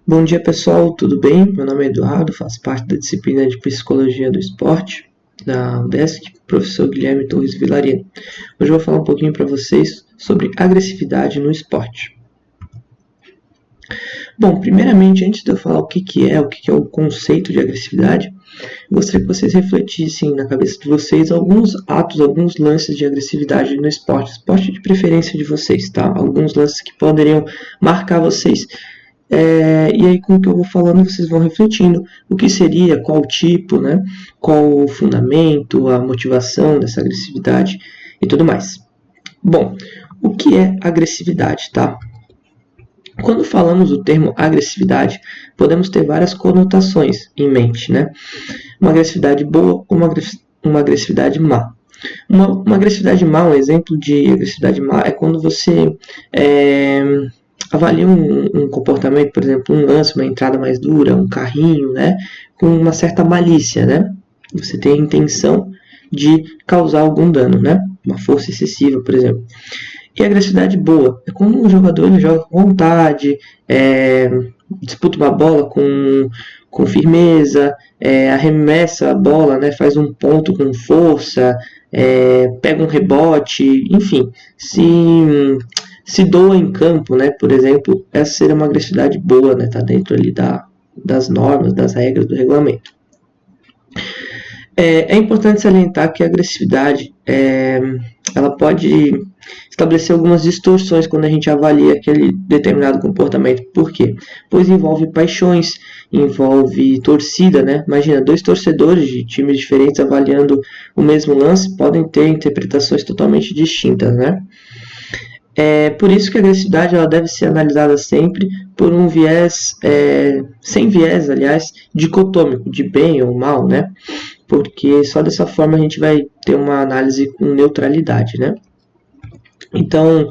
Bom dia pessoal, tudo bem? Meu nome é Eduardo, faço parte da disciplina de Psicologia do Esporte da UDESC, professor Guilherme Torres Vilarino. Hoje eu vou falar um pouquinho para vocês sobre agressividade no esporte. Bom, primeiramente, antes de eu falar o que é o conceito de agressividade, eu gostaria que vocês refletissem na cabeça de vocês alguns atos, alguns lances de agressividade no esporte de preferência de vocês, tá? Alguns lances que poderiam marcar vocês. E aí, com o que eu vou falando, vocês vão refletindo o que seria, qual tipo, né? Qual o fundamento, a motivação dessa agressividade e tudo mais. Bom, o que é agressividade, tá? Quando falamos do termo agressividade, podemos ter várias conotações em mente, né? Uma agressividade boa ou uma agressividade má. Uma agressividade má, um exemplo de agressividade má é quando você avalia um comportamento, por exemplo, um lance, uma entrada mais dura, um carrinho, né, com uma certa malícia, né? Você tem a intenção de causar algum dano, né? Uma força excessiva, por exemplo. E a agressividade boa é quando um jogador ele joga com vontade, disputa uma bola com firmeza, arremessa a bola, né, faz um ponto com força, pega um rebote, enfim, se doa em campo, né? Por exemplo, essa seria uma agressividade boa, né? Tá dentro ali das normas, das regras do regulamento. É importante salientar que a agressividade ela pode estabelecer algumas distorções quando a gente avalia aquele determinado comportamento. Por quê? Pois envolve paixões, envolve torcida, né? Imagina, dois torcedores de times diferentes avaliando o mesmo lance podem ter interpretações totalmente distintas, né? Por isso que a agressividade ela deve ser analisada sempre por um viés, sem viés, aliás, dicotômico, de bem ou mal, né? Porque só dessa forma a gente vai ter uma análise com neutralidade, né? Então,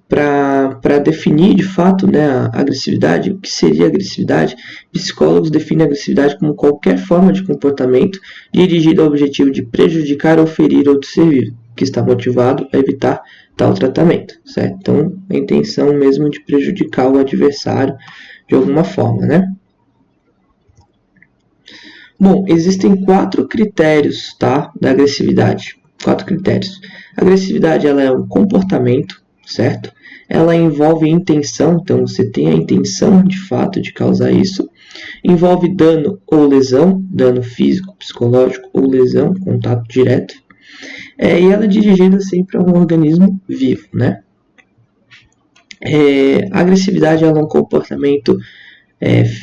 para definir de fato, né, a agressividade, o que seria agressividade, psicólogos definem a agressividade como qualquer forma de comportamento dirigido ao objetivo de prejudicar ou ferir outro ser vivo, que está motivado a evitar tal tratamento, certo? Então, a intenção mesmo de prejudicar o adversário de alguma forma, né? Bom, existem 4 critérios, tá, da agressividade. 4 critérios. A agressividade ela é um comportamento, certo? Ela envolve intenção, então você tem a intenção de fato de causar isso. Envolve dano ou lesão, dano físico, psicológico ou lesão, contato direto. E ela é dirigida sempre a um organismo vivo, né? A agressividade ela é um comportamento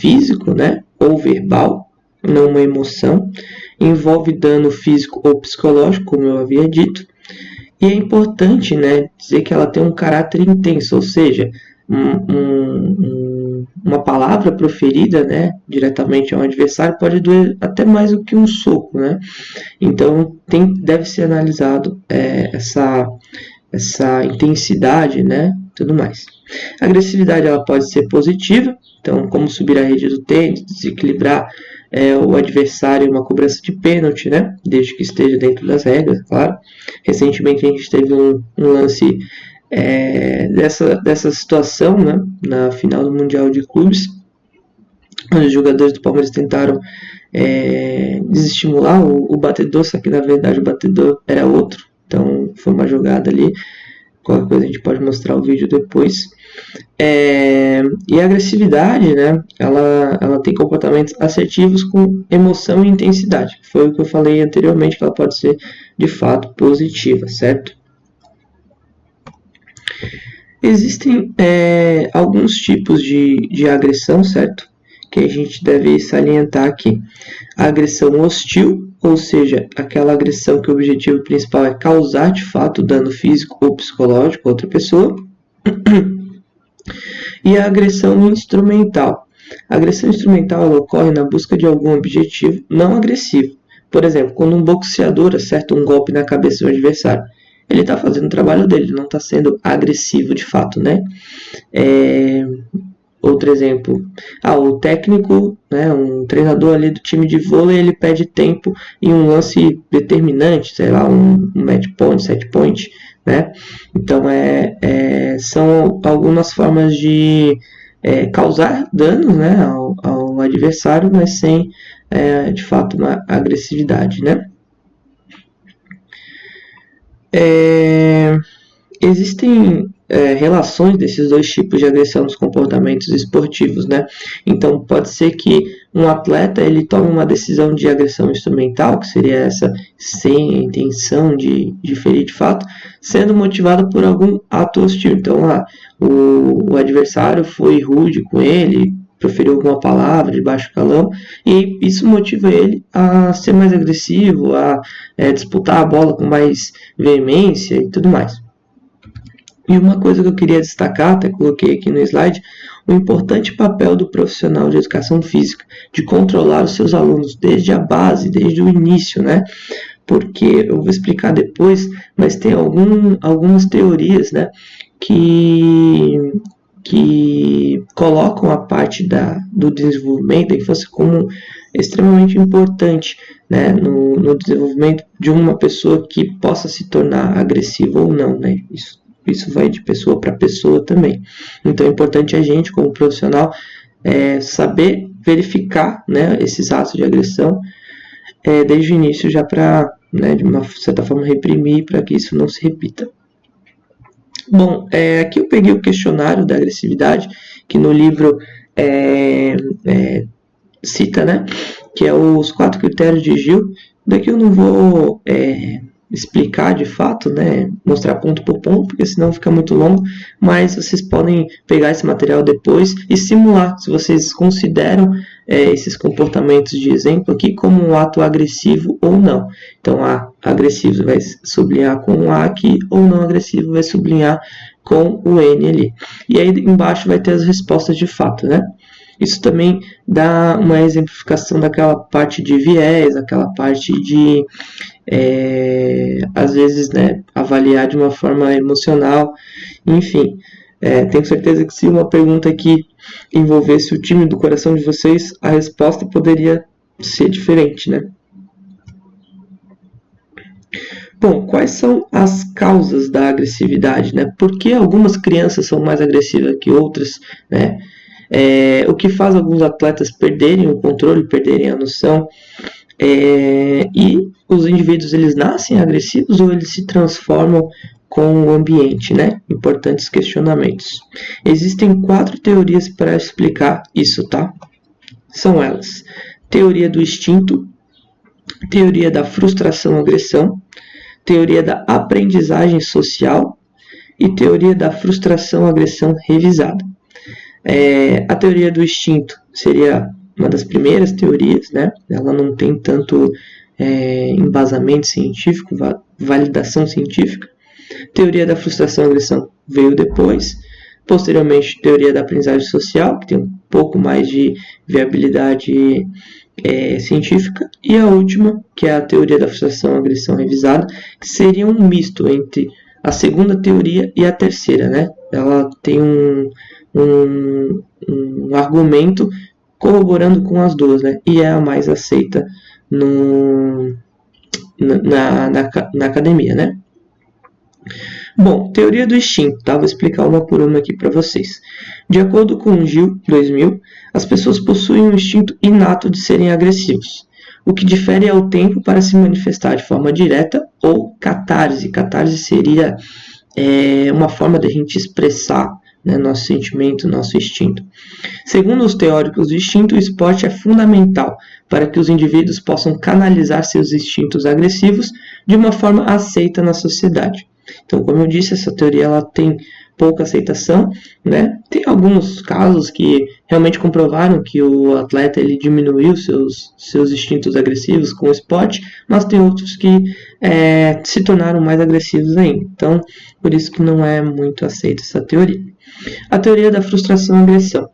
físico, né? Ou verbal, não uma emoção. Envolve dano físico ou psicológico, como eu havia dito. E é importante, né, dizer que ela tem um caráter intenso, ou seja, uma palavra proferida, né, diretamente ao adversário pode doer até mais do que um soco, né? Então deve ser analisado essa intensidade, né, tudo mais. A agressividade ela pode ser positiva, então como subir a rede do tênis, desequilibrar o adversário em uma cobrança de pênalti, né? Desde que esteja dentro das regras, claro. Recentemente a gente teve um lance dessa situação, né? Na final do Mundial de Clubes, onde os jogadores do Palmeiras tentaram desestimular o batedor, só que na verdade o batedor era outro. Então foi uma jogada ali. Qualquer coisa a gente pode mostrar o vídeo depois. E a agressividade, né, ela tem comportamentos assertivos com emoção e intensidade. Foi o que eu falei anteriormente, que ela pode ser de fato positiva, certo? Existem alguns tipos de agressão, certo? Que a gente deve salientar aqui. A agressão hostil, ou seja, aquela agressão que o objetivo principal é causar de fato dano físico ou psicológico a outra pessoa. E a agressão instrumental. A agressão instrumental ela ocorre na busca de algum objetivo não agressivo. Por exemplo, quando um boxeador acerta um golpe na cabeça do adversário, ele está fazendo o trabalho dele, não está sendo agressivo de fato, né? Outro exemplo, o técnico, né, um treinador ali do time de vôlei, ele pede tempo em um lance determinante, sei lá, um match point, set point, né? Então, são algumas formas de causar danos, né, ao adversário, mas sem, de fato, uma agressividade, né? Existem relações desses dois tipos de agressão nos comportamentos esportivos, né? Então pode ser que um atleta ele tome uma decisão de agressão instrumental, que seria essa sem a intenção de ferir de fato, sendo motivado por algum ato hostil. Então o adversário foi rude com ele, proferiu alguma palavra de baixo calão, e isso motiva ele a ser mais agressivo, a disputar a bola com mais veemência e tudo mais. E uma coisa que eu queria destacar, até coloquei aqui no slide, o importante papel do profissional de educação física, de controlar os seus alunos desde a base, desde o início, né? Porque eu vou explicar depois, mas tem algumas teorias, né, que colocam a parte do desenvolvimento da infância como extremamente importante, né, no desenvolvimento de uma pessoa que possa se tornar agressiva ou não, né? Isso vai de pessoa para pessoa também. Então é importante a gente, como profissional, saber verificar, né, esses atos de agressão desde o início, já para, né, de uma certa forma, reprimir para que isso não se repita. Bom, aqui eu peguei o questionário da agressividade, que no livro cita, né, que é os 4 critérios de Gil. Daqui eu não vou explicar de fato, né, mostrar ponto por ponto, porque senão fica muito longo, mas vocês podem pegar esse material depois e simular, se vocês consideram esses comportamentos de exemplo aqui como um ato agressivo ou não. Então, agressivo vai sublinhar com um A aqui, ou não agressivo vai sublinhar com o N ali. E aí embaixo vai ter as respostas de fato, né? Isso também dá uma exemplificação daquela parte de viés, aquela parte de, às vezes, né, avaliar de uma forma emocional. Enfim, tenho certeza que se uma pergunta aqui envolvesse o time do coração de vocês, a resposta poderia ser diferente, né? Bom, quais são as causas da agressividade, né? Por que algumas crianças são mais agressivas que outras, né? O que faz alguns atletas perderem o controle, perderem a noção, e os indivíduos eles nascem agressivos ou eles se transformam com o ambiente, né? Importantes questionamentos. Existem 4 teorias para explicar isso, tá? São elas: teoria do instinto, teoria da frustração-agressão, teoria da aprendizagem social e teoria da frustração-agressão revisada. A teoria do instinto seria uma das primeiras teorias, né? Ela não tem tanto embasamento científico, validação científica. Teoria da frustração-agressão veio depois. Posteriormente, teoria da aprendizagem social, que tem um pouco mais de viabilidade científica. E a última, que é a teoria da frustração-agressão revisada, que seria um misto entre a segunda teoria e a terceira, né? Ela tem um argumento corroborando com as duas, né? E é a mais aceita na academia, né? Bom, teoria do instinto, tá? Vou explicar uma por uma aqui para vocês. De acordo com Gil, 2000, as pessoas possuem um instinto inato de serem agressivos. O que difere é o tempo para se manifestar de forma direta ou catarse. Catarse seria uma forma de a gente expressar, né, nosso sentimento, nosso instinto. Segundo os teóricos do instinto, o esporte é fundamental para que os indivíduos possam canalizar seus instintos agressivos de uma forma aceita na sociedade. Então, como eu disse, essa teoria ela tem pouca aceitação, né? Tem alguns casos que realmente comprovaram que o atleta ele diminuiu seus instintos agressivos com o esporte, mas tem outros que se tornaram mais agressivos ainda. Então, por isso que não é muito aceita essa teoria. A teoria da frustração-agressão.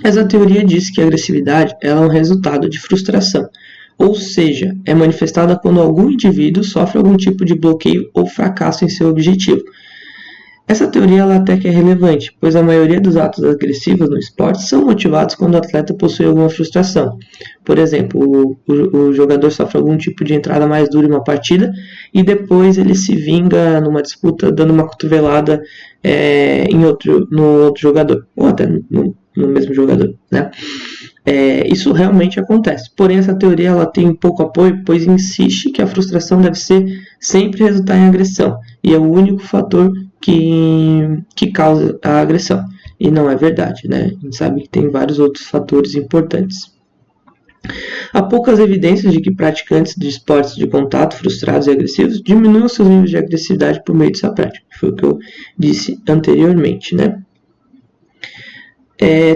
Essa teoria diz que a agressividade ela é um resultado de frustração, ou seja, é manifestada quando algum indivíduo sofre algum tipo de bloqueio ou fracasso em seu objetivo. Essa teoria ela até que é relevante, pois a maioria dos atos agressivos no esporte são motivados quando o atleta possui alguma frustração. Por exemplo, o jogador sofre algum tipo de entrada mais dura em uma partida e depois ele se vinga numa disputa dando uma cotovelada no outro jogador, ou até no mesmo jogador, né? Isso realmente acontece. Porém, essa teoria ela tem pouco apoio, pois insiste que a frustração deve sempre resultar em agressão, e é o único fator que causa a agressão. E não é verdade, né? A gente sabe que tem vários outros fatores importantes. Há poucas evidências de que praticantes de esportes de contato frustrados e agressivos diminuam seus níveis de agressividade por meio dessa prática. Foi o que eu disse anteriormente, né?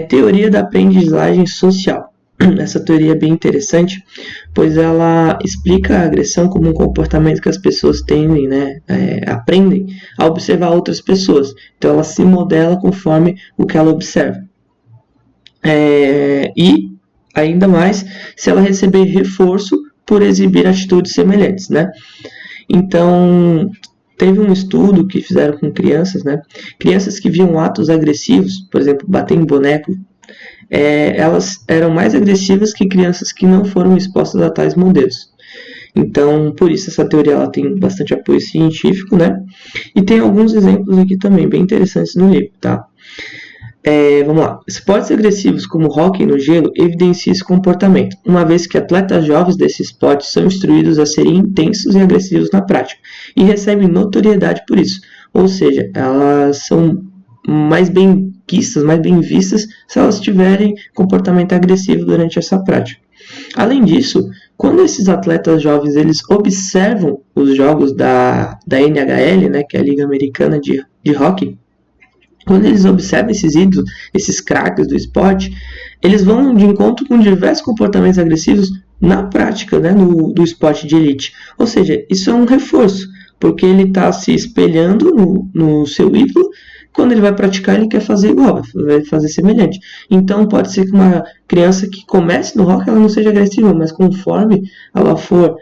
Teoria da aprendizagem social. Essa teoria é bem interessante, pois ela explica a agressão como um comportamento que as pessoas tendem, né, aprendem a observar outras pessoas. Então ela se modela conforme o que ela observa. E ainda mais se ela receber reforço por exibir atitudes semelhantes, né? Então, teve um estudo que fizeram com crianças, né? Crianças que viam atos agressivos, por exemplo, bater em boneco, elas eram mais agressivas que crianças que não foram expostas a tais modelos. Então, por isso essa teoria ela tem bastante apoio científico, né? E tem alguns exemplos aqui também bem interessantes no livro, tá? Vamos lá. Esportes agressivos como hóquei no gelo evidenciam esse comportamento, uma vez que atletas jovens desse esporte são instruídos a serem intensos e agressivos na prática e recebem notoriedade por isso. Ou seja, elas são mais bem vistas se elas tiverem comportamento agressivo durante essa prática. Além disso, quando esses atletas jovens eles observam os jogos da NHL, né, que é a Liga Americana de Hóquei, quando eles observam esses ídolos, esses craques do esporte, eles vão de encontro com diversos comportamentos agressivos na prática, né, do esporte de elite. Ou seja, isso é um reforço, porque ele está se espelhando no seu ídolo. Quando ele vai praticar, ele quer fazer igual, vai fazer semelhante. Então, pode ser que uma criança que comece no hóquei ela não seja agressiva, mas conforme ela for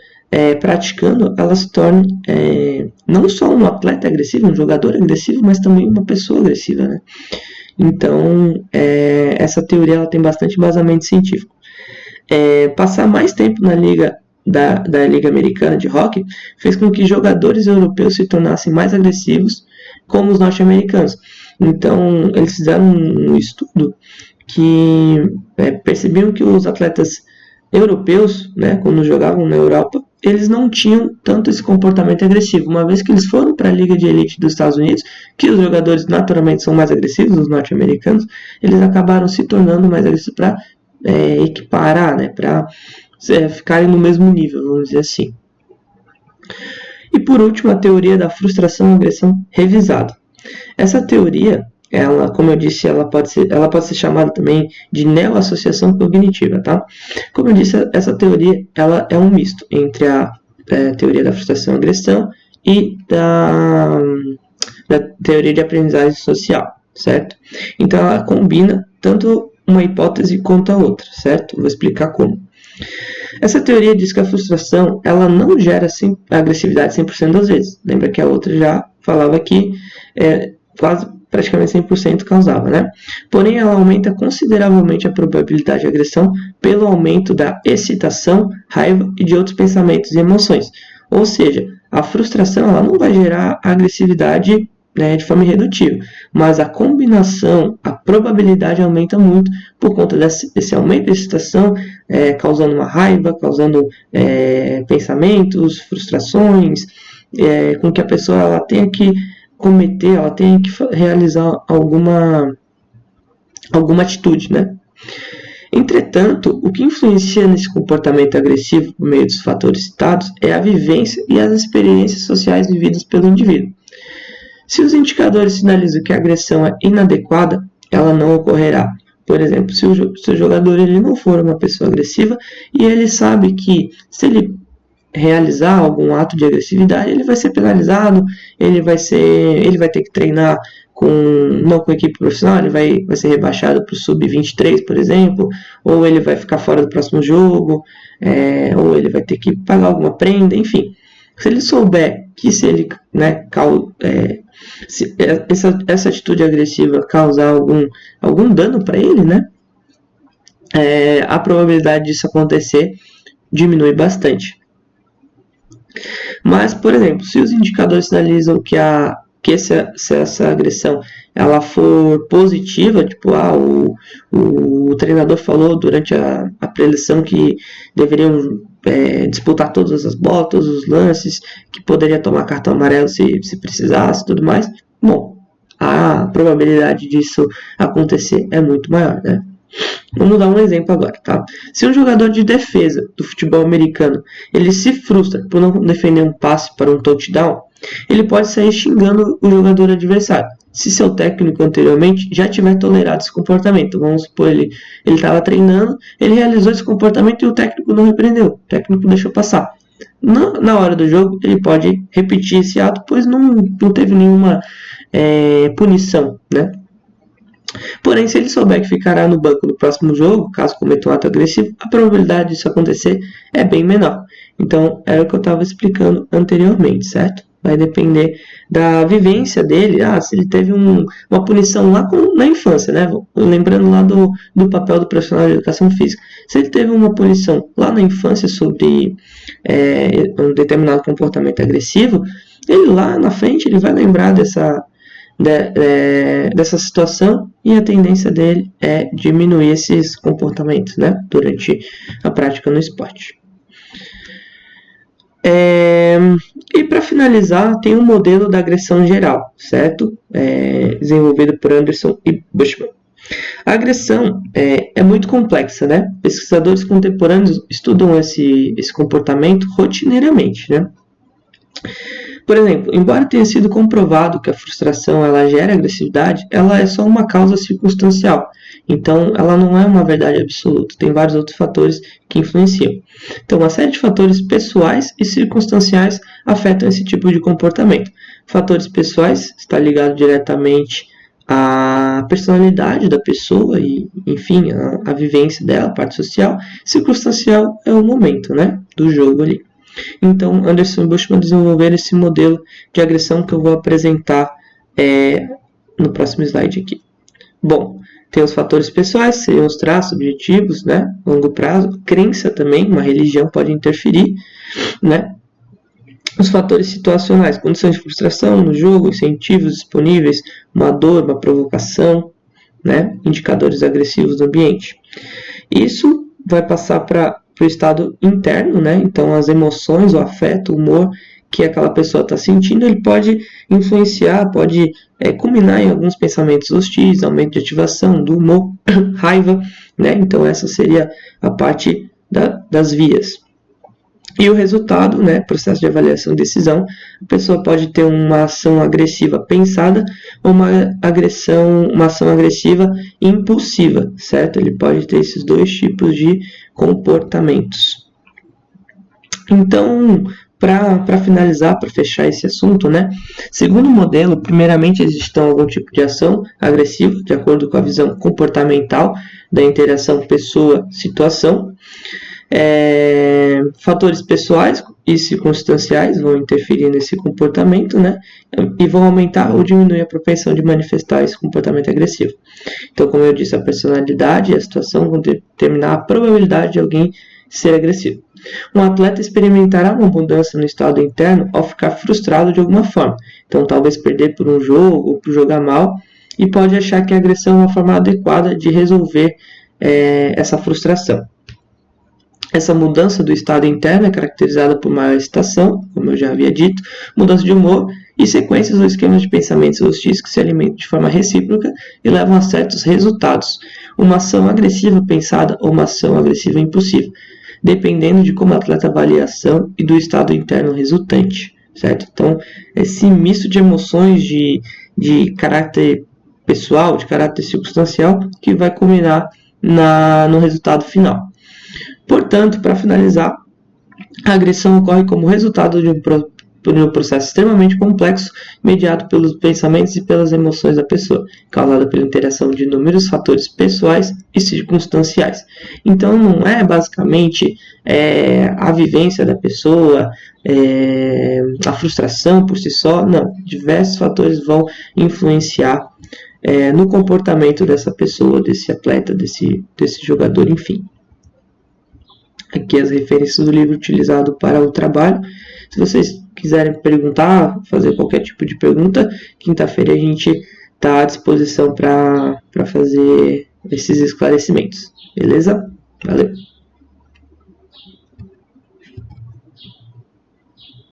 praticando, ela se torne não só um atleta agressivo, um jogador agressivo, mas também uma pessoa agressiva, né? Então, essa teoria ela tem bastante embasamento científico. Passar mais tempo na liga da Liga Americana de Hóquei fez com que jogadores europeus se tornassem mais agressivos como os norte-americanos. Então, eles fizeram um estudo que percebiam que os atletas europeus, né, quando jogavam na Europa, eles não tinham tanto esse comportamento agressivo, uma vez que eles foram para a Liga de Elite dos Estados Unidos, que os jogadores naturalmente são mais agressivos, os norte-americanos, eles acabaram se tornando mais agressivos para equiparar, né, para ficarem no mesmo nível, vamos dizer assim. E por último, a teoria da frustração e agressão revisada. Essa teoria, ela, como eu disse, ela pode ser chamada também de neoassociação cognitiva, tá? Como eu disse, essa teoria ela é um misto entre a teoria da frustração e agressão e da teoria de aprendizagem social, certo? Então ela combina tanto uma hipótese quanto a outra, certo? Vou explicar como. Essa teoria diz que a frustração ela não gera agressividade 100% das vezes. Lembra que a outra já falava que praticamente 100% causava, né? Porém, ela aumenta consideravelmente a probabilidade de agressão pelo aumento da excitação, raiva e de outros pensamentos e emoções. Ou seja, a frustração ela não vai gerar agressividade, né, de forma irredutível, mas a combinação, a probabilidade aumenta muito por conta desse aumento de excitação, causando uma raiva, causando pensamentos, frustrações, com que a pessoa ela tenha que realizar alguma atitude, né? Entretanto, o que influencia nesse comportamento agressivo por meio dos fatores citados é a vivência e as experiências sociais vividas pelo indivíduo. Se os indicadores sinalizam que a agressão é inadequada, ela não ocorrerá. Por exemplo, se o jogador ele não for uma pessoa agressiva e ele sabe que se ele realizar algum ato de agressividade, ele vai ser penalizado, ele vai ter que treinar não com equipe profissional, ele vai ser rebaixado para o sub-23, por exemplo, ou ele vai ficar fora do próximo jogo, ou ele vai ter que pagar alguma prenda, enfim. Se ele souber que se ele Se essa atitude agressiva causar algum dano para ele, né, a probabilidade disso acontecer diminui bastante. Mas, por exemplo, se os indicadores sinalizam se essa agressão ela for positiva, tipo, o treinador falou durante a preleção que deveriam disputar todas as bolas, todos os lances, que poderia tomar cartão amarelo se precisasse, tudo mais, bom, a probabilidade disso acontecer é muito maior, né? Vamos dar um exemplo agora, tá? Se um jogador de defesa do futebol americano ele se frustra por não defender um passe para um touchdown, ele pode sair xingando o jogador adversário. Se seu técnico anteriormente já tiver tolerado esse comportamento, vamos supor, ele estava treinando, ele realizou esse comportamento e o técnico não repreendeu, o técnico deixou passar. Na hora do jogo, ele pode repetir esse ato, pois não teve nenhuma punição, né? Porém, se ele souber que ficará no banco no próximo jogo, caso cometa um ato agressivo, a probabilidade disso acontecer é bem menor. Então, era o que eu estava explicando anteriormente, certo? Vai depender da vivência dele. Se ele teve uma punição lá na infância, né? Lembrando lá do papel do profissional de educação física. Se ele teve uma punição lá na infância sobre um determinado comportamento agressivo, ele lá na frente ele vai lembrar dessa situação e a tendência dele é diminuir esses comportamentos, né, durante a prática no esporte. E para finalizar, tem um modelo da agressão geral, certo? Desenvolvido por Anderson e Bushman. A agressão é muito complexa, né? Pesquisadores contemporâneos estudam esse comportamento rotineiramente, né? Por exemplo, embora tenha sido comprovado que a frustração ela gera agressividade, ela é só uma causa circunstancial. Então, ela não é uma verdade absoluta. Tem vários outros fatores que influenciam. Então, uma série de fatores pessoais e circunstanciais afetam esse tipo de comportamento. Fatores pessoais está ligado diretamente à personalidade da pessoa e, enfim, a vivência dela, a parte social. Circunstancial é o momento, né, do jogo ali. Então, Anderson e Bushman desenvolveram esse modelo de agressão que eu vou apresentar no próximo slide aqui. Bom, tem os fatores pessoais, seriam os traços, objetivos, né, longo prazo, crença também, uma religião pode interferir, né. Os fatores situacionais, condições de frustração no jogo, incentivos disponíveis, uma dor, uma provocação, né, indicadores agressivos do ambiente. Isso vai passar para o estado interno, né? Então as emoções, o afeto, o humor que aquela pessoa está sentindo, ele pode influenciar, pode culminar em alguns pensamentos hostis, aumento de ativação do humor, raiva, né? Então essa seria a parte das vias. E o resultado, né, processo de avaliação e decisão, a pessoa pode ter uma ação agressiva pensada ou uma ação agressiva impulsiva, certo? Ele pode ter esses dois tipos de comportamentos. Então, para finalizar, para fechar esse assunto, né, segundo o modelo, primeiramente existe algum tipo de ação agressiva, de acordo com a visão comportamental da interação pessoa-situação. Fatores pessoais e circunstanciais vão interferir nesse comportamento, né, e vão aumentar ou diminuir a propensão de manifestar esse comportamento agressivo. Então, como eu disse, a personalidade e a situação vão determinar a probabilidade de alguém ser agressivo. Um atleta experimentará uma mudança no estado interno ao ficar frustrado de alguma forma. Então, talvez perder por um jogo ou por jogar mal, e pode achar que a agressão é uma forma adequada de resolver essa frustração. Essa mudança do estado interno é caracterizada por maior excitação, como eu já havia dito, mudança de humor e sequências ou esquemas de pensamentos hostis que se alimentam de forma recíproca e levam a certos resultados. Uma ação agressiva pensada ou uma ação agressiva impulsiva, dependendo de como o atleta avalia a ação e do estado interno resultante, certo? Então, esse misto de emoções de caráter pessoal, de caráter circunstancial, que vai culminar no resultado final. Portanto, para finalizar, a agressão ocorre como resultado de um por um processo extremamente complexo, mediado pelos pensamentos e pelas emoções da pessoa, causada pela interação de inúmeros fatores pessoais e circunstanciais. Então, não é basicamente a vivência da pessoa, a frustração por si só, não. Diversos fatores vão influenciar no comportamento dessa pessoa, desse atleta, desse jogador, enfim. Aqui as referências do livro utilizado para o trabalho. Se vocês quiserem perguntar, fazer qualquer tipo de pergunta, quinta-feira a gente está à disposição para fazer esses esclarecimentos. Beleza? Valeu!